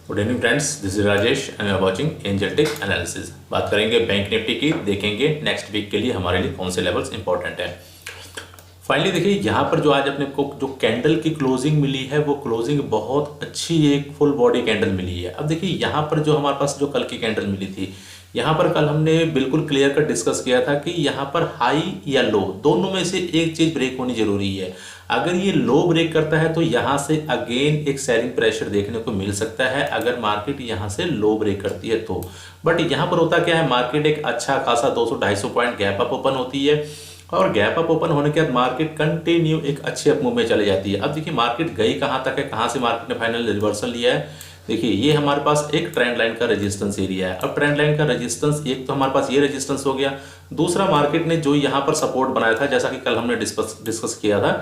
Good evening friends, this is Rajesh and you are watching Angel Tech analysis. बात करेंगे bank Nifty की, देखेंगे next week के लिए हमारे लिए कौन से लेवल्स इंपॉर्टेंट हैं। फाइनली देखिए यहाँ पर जो आज अपने को जो कैंडल की क्लोजिंग मिली है वो क्लोजिंग बहुत अच्छी एक फुल बॉडी कैंडल मिली है। अब देखिए यहाँ पर जो हमारे पास जो कल की कैंडल मिली थी, यहाँ पर कल हमने बिल्कुल क्लियर कट डिस्कस किया था कि यहाँ पर हाई या लो दोनों में से एक चीज ब्रेक होनी जरूरी है। अगर ये लो ब्रेक करता है तो यहाँ से अगेन एक सेलिंग प्रेशर देखने को मिल सकता है अगर मार्केट यहाँ से लो ब्रेक करती है तो। बट यहाँ पर होता क्या है, मार्केट एक अच्छा खासा 200-250 पॉइंट गैप अप ओपन होती है और गैप अप ओपन होने के बाद मार्केट कंटिन्यू एक अच्छे अप मूव में चले जाती है। अब देखिए मार्केट गई कहाँ तक है, कहाँ से मार्केट ने फाइनल रिवर्सल लिया है। देखिए ये हमारे पास एक ट्रेंड लाइन का रेजिस्टेंस एरिया है। अब ट्रेंड लाइन का रेजिस्टेंस एक तो हमारे पास ये रेजिस्टेंस हो गया, दूसरा मार्केट ने जो यहाँ पर सपोर्ट बनाया था, जैसा कि कल हमने डिस्कस किया था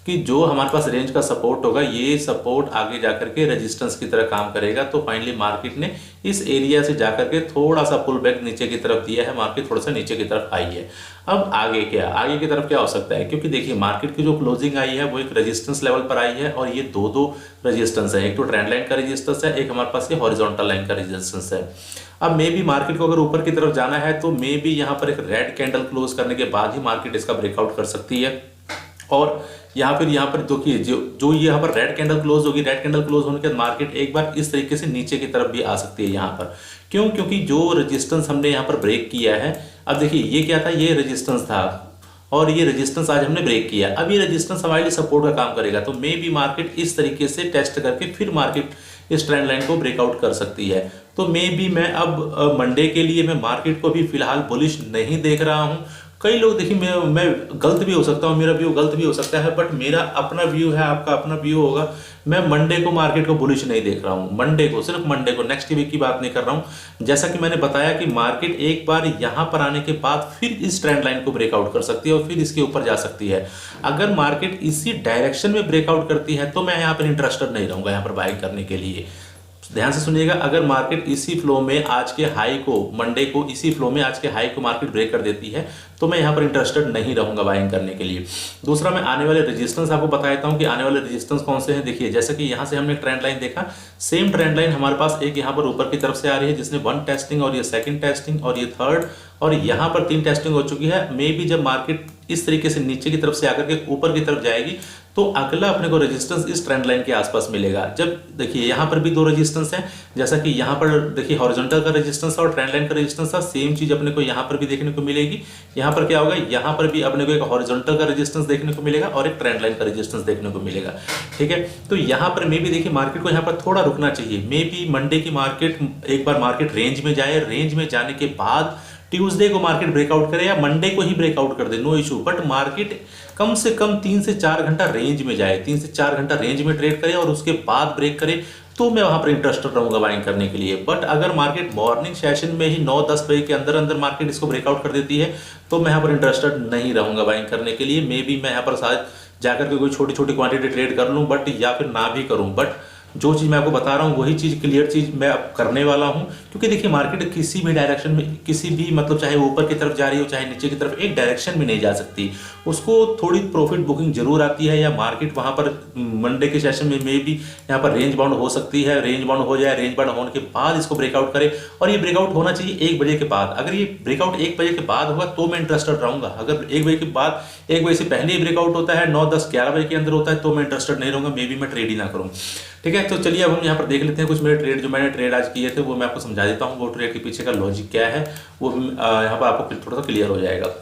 कि जो हमारे पास रेंज का सपोर्ट होगा ये सपोर्ट आगे जाकर के रेजिस्टेंस की तरह काम करेगा। तो फाइनली मार्केट ने इस एरिया से जाकर के थोड़ा सा पुल बैक नीचे की तरफ दिया है, मार्केट थोड़ा सा नीचे की तरफ आई है। अब आगे क्या, आगे की तरफ क्या हो सकता है, क्योंकि देखिए मार्केट की जो क्लोजिंग आई है वो एक रेजिस्टेंस लेवल पर आई है और ये दो रेजिस्टेंस है, एक तो ट्रेंड लाइन का रेजिस्टेंस है, एक हमारे पास ये हॉरिजॉन्टल लाइन का रेजिस्टेंस है। अब मे भी मार्केट को अगर ऊपर की तरफ जाना है तो मे भी यहाँ पर एक रेड कैंडल क्लोज करने के बाद ही मार्केट इसका ब्रेकआउट कर सकती है। और यहाँ पर देखिए जो यहाँ पर रेड कैंडल क्लोज होगी, रेड कैंडल क्लोज होने के बाद मार्केट एक बार इस तरीके से नीचे की तरफ भी आ सकती है। यहाँ पर क्यों, क्योंकि जो रेजिस्टेंस हमने यहाँ पर ब्रेक किया है, अब देखिए ये क्या था, ये रेजिस्टेंस था और ये रेजिस्टेंस आज हमने ब्रेक किया। अब ये रेजिस्टेंस हमारे लिए सपोर्ट का काम करेगा, तो मे बी मार्केट इस तरीके से टेस्ट करके फिर मार्केट इस ट्रेंड लाइन को ब्रेकआउट कर सकती है। तो मे बी मैं अब मंडे के लिए मैं मार्केट को भी फिलहाल बुलिश नहीं देख रहा हूँ। कई लोग देखिए मैं गलत भी हो सकता हूँ, मेरा व्यू गलत भी हो सकता है, बट मेरा अपना व्यू है, आपका अपना व्यू होगा। मैं मंडे को मार्केट को बुलिश नहीं देख रहा हूँ, मंडे को, सिर्फ मंडे को, नेक्स्ट वीक की बात नहीं कर रहा हूँ। जैसा कि मैंने बताया कि मार्केट एक बार यहाँ पर आने के बाद फिर इस ट्रेंड लाइन को ब्रेकआउट कर सकती है और फिर इसके ऊपर जा सकती है। अगर मार्केट इसी डायरेक्शन में ब्रेकआउट करती है तो मैं यहाँ पर इंटरेस्टेड नहीं रहूंगा यहाँ पर बाइंग करने के लिए। ध्यान से सुनिएगा, अगर मार्केट इसी फ्लो में आज के हाई को, मंडे को इसी फ्लो में आज के हाई को मार्केट ब्रेक कर देती है तो मैं यहाँ पर इंटरेस्टेड नहीं रहूंगा बाइंग करने के लिए। दूसरा, मैं आने वाले रेजिस्टेंस आपको बता देता हूँ कि आने वाले रेजिस्टेंस कौन से हैं। देखिए जैसे कि यहाँ से हमने ट्रेंड लाइन देखा, सेम ट्रेंड लाइन हमारे पास एक यहाँ पर ऊपर की तरफ से आ रही है जिसने 1 टेस्टिंग और ये 2nd टेस्टिंग और ये 3rd और यहाँ पर 3 टेस्टिंग हो चुकी है। मे बी जब मार्केट इस तरीके से नीचे की तरफ से आकर के ऊपर की तरफ जाएगी तो अगला अपने को रेजिस्टेंस इस ट्रेंड लाइन के आसपास मिलेगा। जब देखिए यहाँ पर भी 2 रेजिस्टेंस हैं, जैसा कि यहाँ पर देखिए हॉरिजॉन्टल का रेजिस्टेंस और ट्रेंड लाइन का रेजिस्टेंस था, सेम चीज अपने को यहाँ पर भी देखने को मिलेगी। यहाँ पर क्या होगा, यहाँ पर भी अपने को एक हॉरिजॉन्टल का रेजिस्टेंस देखने को मिलेगा और एक ट्रेंड लाइन का रेजिस्टेंस देखने को मिलेगा। ठीक है, तो यहाँ पर मे बी देखिए मार्केट को यहाँ पर थोड़ा रुकना चाहिए। मे बी मंडे की मार्केट एक बार मार्केट रेंज में जाए, रेंज में जाने के बाद ट्यूसडे को मार्केट ब्रेकआउट करे या मंडे को ही ब्रेकआउट कर दे, नो इशू। बट मार्केट कम से कम 3 से 4 घंटा रेंज में जाए, 3 से 4 घंटा रेंज में ट्रेड करे और उसके बाद ब्रेक करे तो मैं वहां पर इंटरेस्टेड रहूंगा बाइंग करने के लिए। बट अगर मार्केट मॉर्निंग सेशन में ही 9-10 बजे के अंदर अंदर मार्केट इसको ब्रेकआउट कर देती है तो मैं यहाँ पर इंटरेस्टेड नहीं रहूंगा बाइंग करने के लिए। मे बी मैं यहाँ पर शायद जाकर के कोई छोटी छोटी क्वांटिटी ट्रेड कर लूँ, बट या फिर ना भी करूँ। बट जो चीज मैं आपको बता रहा हूँ वही चीज, क्लियर चीज मैं अब करने वाला हूँ। क्योंकि देखिए मार्केट किसी भी डायरेक्शन में, किसी भी मतलब चाहे ऊपर की तरफ जा रही हो चाहे नीचे की तरफ, एक डायरेक्शन में नहीं जा सकती। उसको थोड़ी प्रॉफिट बुकिंग जरूर आती है, या मार्केट वहां पर मंडे के सेशन में मे भी यहाँ पर रेंज बाउंड हो सकती है। रेंज बाउंड हो जाए, रेंज बाउंड होने के बाद इसको ब्रेकआउट करे और ये ब्रेकआउट होना चाहिए 1 बजे के बाद। अगर ये ब्रेकआउट 1 बजे के बाद होगा तो मैं इंटरेस्टेड रहूंगा। अगर 1 बजे के बाद, 1 बजे से पहले ही ब्रेकआउट होता है, 9, 10, 11 बजे के अंदर होता है तो मैं इंटरेस्टेड नहीं रहूंगा, मे बी मैं ट्रेड ही ना करूँ। ठीक है, तो चलिए अब हम यहाँ पर देख लेते हैं कुछ मेरे ट्रेड, जो मैंने ट्रेड आज किए थे वो मैं आपको समझा देता हूँ। वो ट्रेड के पीछे का लॉजिक क्या है वो यहाँ पर आपको थोड़ा सा क्लियर हो जाएगा।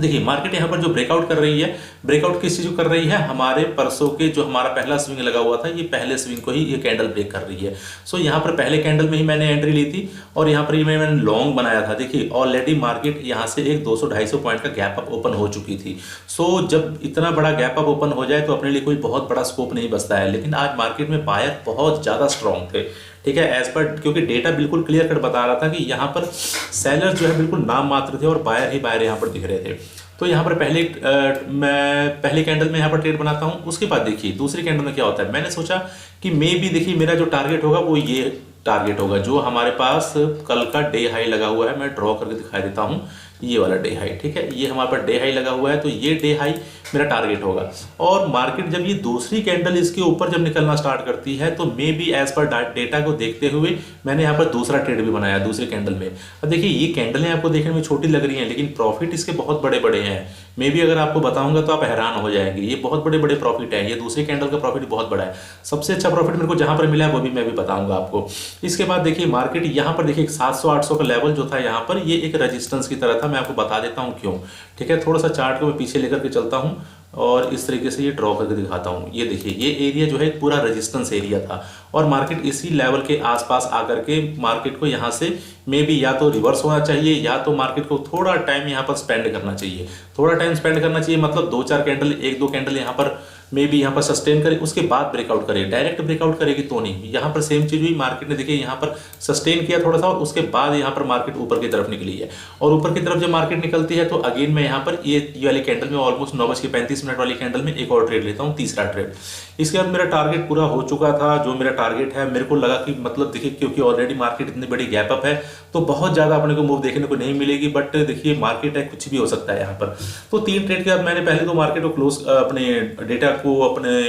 देखिए मार्केट यहाँ पर जो ब्रेकआउट कर रही है, ब्रेकआउट किस चीज को कर रही है, हमारे परसों के जो हमारा पहला स्विंग लगा हुआ था, ये पहले स्विंग को ही ये कैंडल ब्रेक कर रही है। सो यहाँ पर पहले कैंडल में ही मैंने एंट्री ली थी और यहाँ पर मैंने लॉन्ग बनाया था। देखिए ऑलरेडी मार्केट यहाँ से एक 200-250 पॉइंट का गैप अप ओपन हो चुकी थी। सो जब इतना बड़ा गैप अप ओपन हो जाए तो अपने लिए कोई बहुत बड़ा स्कोप नहीं बचता है। लेकिन आज मार्केट में बायर बहुत ज्यादा स्ट्रॉन्ग थे। ठीक है, एज पर, क्योंकि डेटा बिल्कुल क्लियर कट बता रहा था कि यहाँ पर सेलर जो है बिल्कुल नाम मात्र थे और बायर ही बायर यहाँ पर दिख रहे थे। तो यहाँ पर मैं पहले कैंडल में यहाँ पर ट्रेड बनाता हूँ। उसके बाद देखिए दूसरी कैंडल में क्या होता है, मैंने सोचा कि मे भी देखिए मेरा जो टारगेट होगा वो ये टारगेट होगा जो हमारे पास कल का डे हाई लगा हुआ है। मैं ड्रॉ करके दिखाई देता हूँ ये वाला डे हाई, ठीक है, ये हमारे पास डे हाई लगा हुआ है, तो ये डे हाई मेरा टारगेट होगा। और मार्केट जब ये दूसरी कैंडल इसके ऊपर जब निकलना स्टार्ट करती है तो maybe as per data को देखते हुए मैंने यहाँ पर दूसरा ट्रेड भी बनाया दूसरी कैंडल में। अब देखिए ये कैंडलें आपको देखने में छोटी लग रही हैं, लेकिन प्रॉफिट इसके बहुत बड़े बड़े हैं। मे बी अगर आपको बताऊंगा तो आप हैरान हो जाएंगे, ये बहुत बड़े बड़े प्रॉफिट है। ये दूसरी कैंडल का प्रॉफिट बहुत बड़ा है। सबसे अच्छा प्रॉफिट मेरे को जहां पर मिला है वो भी मैं भी बताऊंगा आपको। इसके बाद देखिए मार्केट यहाँ पर देखिए 700-800 का लेवल जो था यहाँ पर, ये एक रेजिस्टेंस की तरह था। मैं आपको बता देता हूँ क्यों, ठीक है। थोड़ा सा चार्ट को मैं पीछे लेकर के चलता हूँ और इस तरीके से ये ड्रॉ करके दिखाता हूँ। ये देखिए ये एरिया जो है पूरा रेजिस्टेंस एरिया था और मार्केट इसी लेवल के आसपास आकर के मार्केट को यहाँ से मे बी या तो रिवर्स होना चाहिए या तो मार्केट को थोड़ा टाइम यहाँ पर स्पेंड करना चाहिए। थोड़ा टाइम स्पेंड करना चाहिए मतलब 2-4 कैंडल, 1-2 कैंडल यहाँ पर मे बी यहाँ पर सस्टेन करे, उसके बाद ब्रेकआउट करे। डायरेक्ट ब्रेकआउट करेगी तो नहीं। यहाँ पर सेम चीज हुई, मार्केट ने देखिए यहाँ पर सस्टेन किया थोड़ा सा और उसके बाद यहाँ पर मार्केट ऊपर की तरफ निकली है। और ऊपर की तरफ जब मार्केट निकलती है तो अगेन मैं यहाँ पर ये वाली कैंडल में ऑलमोस्ट 9:35 वाली कैंडल में एक और ट्रेड लेता हूँ, तीसरा ट्रेड। इसके बाद मेरा टारगेट पूरा हो चुका था। जो मेरा टारगेट है मेरे को लगा कि मतलब देखिए क्योंकि ऑलरेडी मार्केट इतनी बड़ी गैप अप है तो बहुत ज्यादा अपने को मूव देखने को नहीं मिलेगी, बट देखिए मार्केट है, कुछ भी हो सकता है यहाँ पर। तो 3 ट्रेड के बाद मैंने पहले तो मार्केट को क्लोज, अपने डेटा को, अपने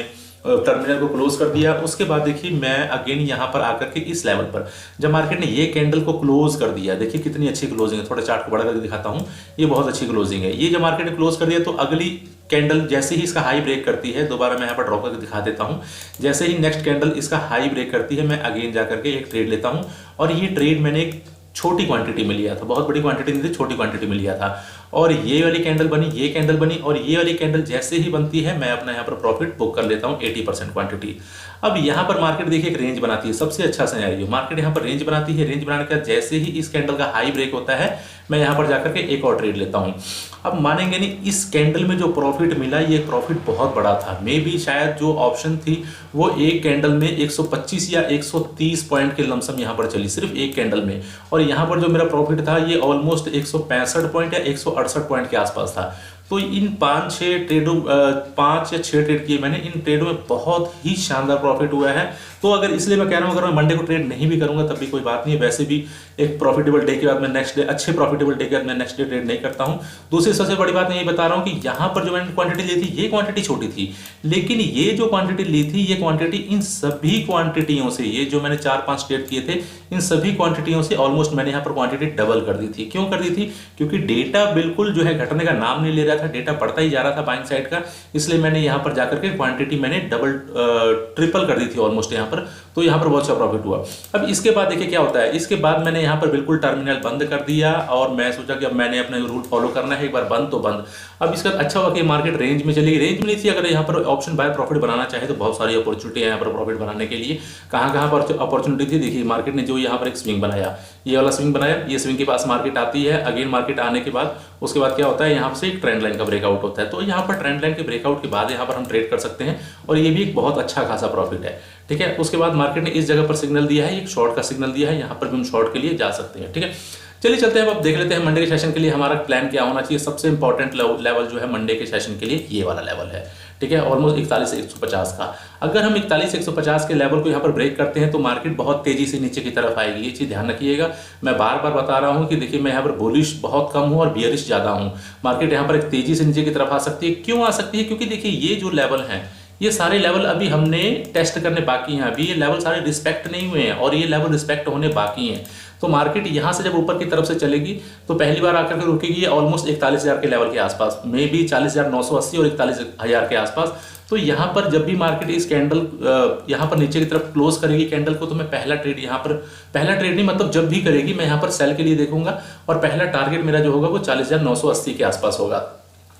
टर्मिनल को क्लोज कर दिया। उसके बाद देखिए मैं अगेन यहाँ पर आकर के इस लेवल पर जब मार्केट ने ये कैंडल को क्लोज कर दिया, देखिए कितनी अच्छी क्लोजिंग है। थोड़ा चार्ट को बड़ा करके दिखाता हूँ, ये बहुत अच्छी क्लोजिंग है। ये जब मार्केट ने क्लोज कर दिया तो अगली कैंडल जैसे ही इसका हाई ब्रेक करती है, दोबारा मैं यहाँ पर ड्रॉ करके दिखा देता हूँ, जैसे ही नेक्स्ट कैंडल इसका हाई ब्रेक करती है मैं अगेन जाकर के एक ट्रेड लेता हूँ। और ये ट्रेड मैंने एक छोटी क्वांटिटी में लिया था, बहुत बड़ी क्वांटिटी नहीं थी, छोटी क्वांटिटी में लिया था। और ये वाली कैंडल बनी, ये कैंडल बनी और ये वाली कैंडल जैसे ही बनती है मैं अपना यहाँ पर प्रॉफिट बुक कर लेता हूँ 80% क्वांटिटी। अब यहाँ पर मार्केट देखिए एक रेंज बनाती है, सबसे अच्छा सिनेरियो। मार्केट यहाँ पर रेंज बनाती है, रेंज बनाने के बाद जैसे ही इस कैंडल का हाई ब्रेक होता है मैं यहाँ पर जाकर के एक और ट्रेड लेता हूँ। अब मानेंगे नहीं, इस कैंडल में जो प्रॉफिट मिला ये प्रॉफिट बहुत बड़ा था। मे बी शायद जो ऑप्शन थी वो एक कैंडल में 125 या 130 पॉइंट के लमसम यहाँ पर चली, सिर्फ एक कैंडल में। और यहाँ पर जो मेरा प्रॉफिट था ये ऑलमोस्ट 165 पॉइंट या 168 पॉइंट के आसपास था। तो इन 5-6 ट्रेडों 5 या 6 ट्रेड किए मैंने, इन ट्रेडों में बहुत ही शानदार प्रॉफिट हुआ है। तो अगर इसलिए मैं कह रहा हूँ अगर मैं मंडे को ट्रेड नहीं भी करूंगा तब भी कोई बात नहीं है। वैसे भी एक प्रॉफिटेबल डे के बाद मैं नेक्स्ट डे, अच्छे प्रॉफिटेबल डे के बाद मैं नेक्स्ट डे ट्रेड नहीं करता हूँ। दूसरी सबसे बड़ी बात मैं ये बता रहा हूँ कि यहाँ पर जो मैंने क्वांटिटी ली थी ये क्वांटिटी छोटी थी, लेकिन ये जो क्वांटिटी ली थी ये क्वांटिटी इन सभी क्वांटिटियों से, ये जो मैंने 4-5 ट्रेड किए थे इन सभी क्वांटिटियों से ऑलमोस्ट मैंने यहाँ पर क्वांटिटी डबल कर दी थी। क्यों कर दी थी? क्योंकि डेटा बिल्कुल जो है घटने का नाम नहीं ले रहा था, डेटा बढ़ता ही जा रहा था बाइंग साइड का, इसलिए मैंने यहाँ पर जाकर के क्वांटिटी मैंने ट्रिपल कर दी थी ऑलमोस्ट यहाँ पर। तो यहाँ पर बहुत अच्छा प्रॉफिट हुआ। अब इसके बाद देखिए क्या होता है, इसके बाद मैंने यहाँ पर बिल्कुल टर्मिनल बंद कर दिया और मैं सोचा कि अब मैंने अपने रूल फॉलो करना है, एक बार बंद तो बंद। अब इसका अच्छा हुआ कि मार्केट रेंज में चली, रेंज में नहीं थी। अगर यहाँ पर ऑप्शन बाय प्रॉफिट बनाना चाहे तो बहुत सारी अपॉर्चुनिटी है यहाँ पर प्रॉफिट बनाने के लिए। कहाँ पर अपॉर्चुनिटी थी, देखिए मार्केट ने जो यहाँ पर एक स्विंग बनाया, ये वाला स्विंग बनाया, ये स्विंग के पास मार्केट आती है। अगेन मार्केट आने के बाद उसके बाद क्या होता है, यहाँ से एक ट्रेंड लाइन का ब्रेकआउट होता है। तो यहाँ पर ट्रेंड लाइन के ब्रेकआउट के बाद यहाँ पर हम ट्रेड कर सकते हैं और ये भी एक बहुत अच्छा खासा प्रॉफिट है, ठीक है। उसके बाद मार्केट ने इस जगह पर सिग्नल दिया है, एक शॉर्ट का सिग्नल दिया है, यहाँ पर भी हम शॉर्ट के लिए जा सकते हैं, ठीक है। चलिए चलते हैं, अब देख लेते हैं मंडे के सेशन के लिए हमारा प्लान क्या होना चाहिए। सबसे इंपॉर्टेंट लेवल जो है मंडे के सेशन के लिए ये वाला लेवल है, ठीक है, ऑलमोस्ट 41 से 150 का। अगर हम 41 से 150 के लेवल को यहाँ पर ब्रेक करते हैं तो मार्केट बहुत तेजी से नीचे की तरफ आएगी, ये चीज ध्यान रखिएगा। मैं बार बार बता रहा हूँ कि देखिए मैं यहाँ पर बुलिश बहुत कम हूँ और बियरिश ज्यादा हूँ। मार्केट यहाँ पर एक तेजी से नीचे की तरफ आ सकती है। क्यों आ सकती है? क्योंकि देखिए ये जो लेवल है, ये सारे लेवल अभी हमने टेस्ट करने बाकी हैं, अभी ये लेवल सारे रिस्पेक्ट नहीं हुए हैं और ये लेवल रिस्पेक्ट होने बाकी हैं। तो मार्केट यहाँ से जब ऊपर की तरफ से चलेगी तो पहली बार आकर के रुकेगी ऑलमोस्ट 41,000 के लेवल के आसपास, मे बी 40,980 और 41,000 के आसपास। तो यहाँ पर जब भी मार्केट इस कैंडल यहाँ पर नीचे की तरफ क्लोज करेगी कैंडल को, तो मैं पहला ट्रेड यहाँ पर, पहला ट्रेड नहीं मतलब जब भी करेगी मैं यहाँ पर सेल के लिए देखूंगा और पहला टारगेट मेरा जो होगा वो 40,980 के आसपास होगा।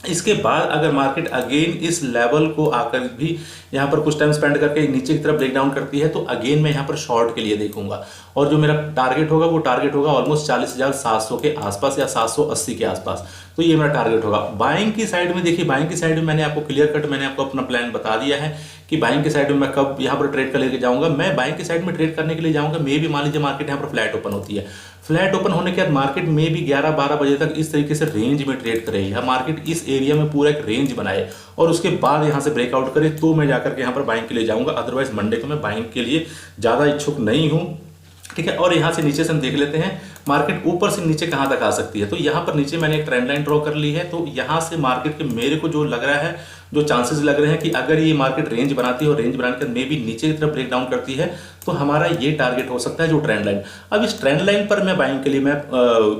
इसके बाद अगर मार्केट अगेन इस लेवल को आकर भी यहाँ पर कुछ टाइम स्पेंड करके नीचे की तरफ ब्रेक डाउन करती है तो अगेन मैं यहाँ पर शॉर्ट के लिए देखूंगा और जो मेरा टारगेट होगा वो टारगेट होगा ऑलमोस्ट 40,700 के आसपास या 780 के आसपास। तो ये मेरा टारगेट होगा। बाइंग की साइड में देखिए, बाइंग की साइड में मैंने आपको क्लियर कट मैंने आपको अपना प्लान बता दिया है कि बाइंग की साइड में मैं कब यहाँ पर ट्रेड कर लेके जाऊंगा। मैं बाइंग की साइड में ट्रेड करने के लिए जाऊंगा, मे भी मान लीजिए मार्केट यहाँ पर फ्लैट ओपन होती है, फ्लैट ओपन होने के बाद मार्केट में भी 11-12 बजे तक इस तरीके से रेंज में ट्रेड करे, या मार्केट इस एरिया में पूरा एक रेंज बनाए और उसके बाद यहाँ से ब्रेकआउट करे तो मैं जाकर के यहाँ पर बाइंग के लिए जाऊंगा। अदरवाइज मंडे को मैं बाइंग के लिए ज़्यादा इच्छुक नहीं हूँ। ठीक है। और यहाँ से नीचे से हम देख लेते हैं मार्केट ऊपर से नीचे कहाँ तक आ सकती है। तो यहाँ पर नीचे मैंने एक ट्रेंड लाइन ड्रॉ कर ली है। तो यहाँ से मार्केट के मेरे को जो लग रहा है, जो चांसेस लग रहे हैं कि अगर ये मार्केट रेंज बनाती है और रेंज बनाने के मे भी नीचे की तरफ ब्रेक डाउन करती है तो हमारा ये टारगेट हो सकता है जो ट्रेंड लाइन। अब इस ट्रेंड लाइन पर मैं बाइंग के लिए मैं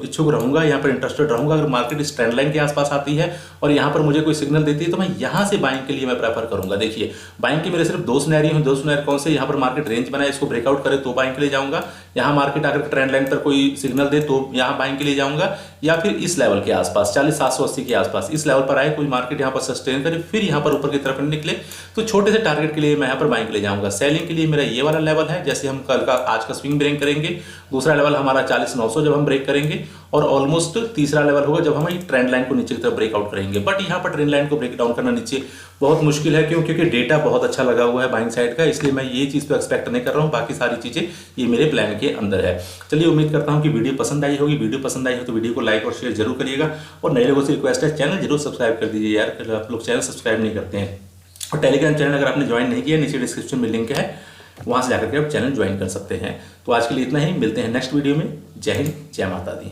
इच्छुक रहूंगा, यहाँ पर इंटरेस्टेड रहूंगा। अगर मार्केट इस ट्रेंड लाइन के आसपास आती है और यहाँ पर मुझे कोई सिग्नल देती है तो मैं यहाँ से बाइंग के लिए मैं प्रेफर करूंगा। देखिए बाइंग के मेरे सिर्फ दो सिनेरियो हैं। दो सिनेरियो कौन से? यहाँ पर मार्केट रेंज बनाए, इसको ब्रेकआउट करे तो बाइंग के लिए जाऊंगा, यहाँ मार्केट आकर ट्रेंड लाइन पर कोई सिग्नल दे तो यहाँ बाइंग के लिए जाऊंगा, या फिर इस लेवल के आसपास 40,780 के आसपास इस लेवल पर आए कोई मार्केट यहाँ पर सस्टेन करे फिर यहाँ पर ऊपर की तरफ निकले तो छोटे से टारगेट के लिए मैं यहाँ पर बाइंग के लिए जाऊंगा। सेलिंग के लिए मेरा ये वाला लेवल है, जैसे हम कल का आज का स्विंग ब्रेक करेंगे। दूसरा लेवल हमारा 40,900 जब हम ब्रेक करेंगे, और ऑलमोस्ट तीसरा लेवल होगा जब हम ट्रेंड लाइन को नीचे की तरफ ब्रेकआउट करेंगे। बट यहाँ पर ट्रेंड लाइन को ब्रेक डाउन करना नीचे बहुत मुश्किल है, क्यों? क्योंकि डेटा बहुत अच्छा लगा हुआ है बाइंग साइड का, इसलिए मैं ये चीज़ तो एक्सपेक्ट नहीं कर रहा हूँ। बाकी सारी चीज़ें ये मेरे प्लान के अंदर है। चलिए उम्मीद करता हूँ कि वीडियो पसंद आई होगी। वीडियो पसंद आई हो तो वीडियो को लाइक और शेयर जरूर करिएगा, और नए लोगों से रिक्वेस्ट है चैनल जरूर सब्सक्राइब कर दीजिए यार, आप लोग चैनल सब्सक्राइब नहीं करते हैं। और टेलीग्राम चैनल अगर आपने ज्वाइन नहीं किया, नीचे डिस्क्रिप्शन में लिंक है, वहाँ से जाकर के आप चैनल ज्वाइन कर सकते हैं। तो आज के लिए इतना ही, मिलते हैं नेक्स्ट वीडियो में। जय हिंद, जय माता दी।